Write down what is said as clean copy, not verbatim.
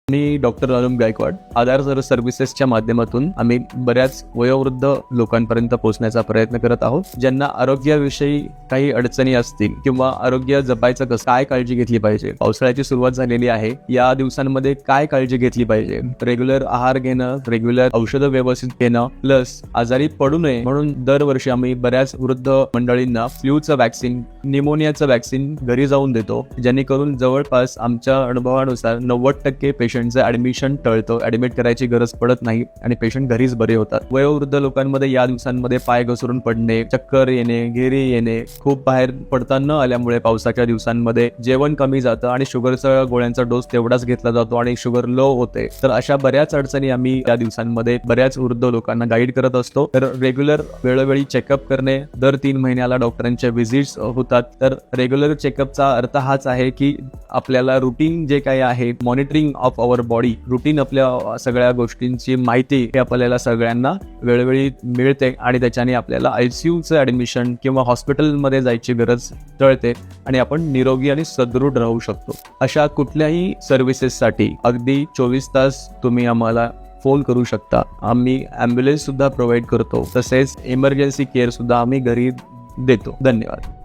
मी doctor Anup Gaikwad. आधार सर्व्हिसेसच्या माध्यमातून आम्ही बऱ्याच वयोवृद्ध लोकांपर्यंत पोहोचण्याचा प्रयत्न करत आहोत. ज्यांना आरोग्याविषयी काही अडचणी असतील किंवा आरोग्य जपायचं कसं, काय काळजी घेतली पाहिजे, पावसाळ्याची सुरुवात झालेली आहे, या दिवसांमध्ये काय काळजी घेतली पाहिजे, रेग्युलर आहार घेणं, रेग्युलर औषधं व्यवस्थित घेणं, प्लस आजारी पडू नये म्हणून दरवर्षी आम्ही बऱ्याच वृद्ध मंडळींना फ्लूचं वॅक्सिन, निमोनियाचं वॅक्सिन घरी जाऊन देतो, जेणेकरून जवळपास आमच्या अनुभवानुसार 90% पेशंटचं ऍडमिशन टळतं, ऍडमिट करायची गरज पडत नाही आणि पेशंट घरीच बरे होतात. वयोवृद्ध लोकांमध्ये या दिवसांमध्ये पाय घसरून पडणे, चक्कर येणे, घेरी येणे, खूप बाहेर पडता न आल्यामुळे पावसाच्या दिवसांमध्ये जेवण कमी जातं आणि शुगरचा गोळ्यांचा डोस तेवढाच घेतला जातो आणि शुगर लो होते. तर अशा बऱ्याच अडचणी आम्ही या दिवसांमध्ये बऱ्याच वृद्ध लोकांना गाईड करत असतो. तर रेग्युलर वेळोवेळी चेकअप करणे, दर 3 महिन्याला डॉक्टरांच्या व्हिजिट्स होतात. तर रेग्युलर चेकअपचा अर्थ हाच आहे की आपल्याला रुटीन जे काही आहे, monitoring of our body, routine आपल्या सगळ्या गोष्टींची माहिती हे आपल्याला सगळ्यांना वेळोवेळी मिळते आणि त्याच्याने आपल्याला ICUचं ऍडमिशन किंवा हॉस्पिटलमध्ये जायची गरज टळते आणि आपण निरोगी आणि सदृढ राहू शकतो. अशा कुठल्याही सर्व्हिसेससाठी अगदी 24 तास तुम्ही आम्हाला फोन करू शकता. आम्ही ॲम्ब्युलन्स सुद्धा प्रोव्हाइड करतो, तसेच इमर्जन्सी केअर सुद्धा आम्ही घरी देतो. धन्यवाद.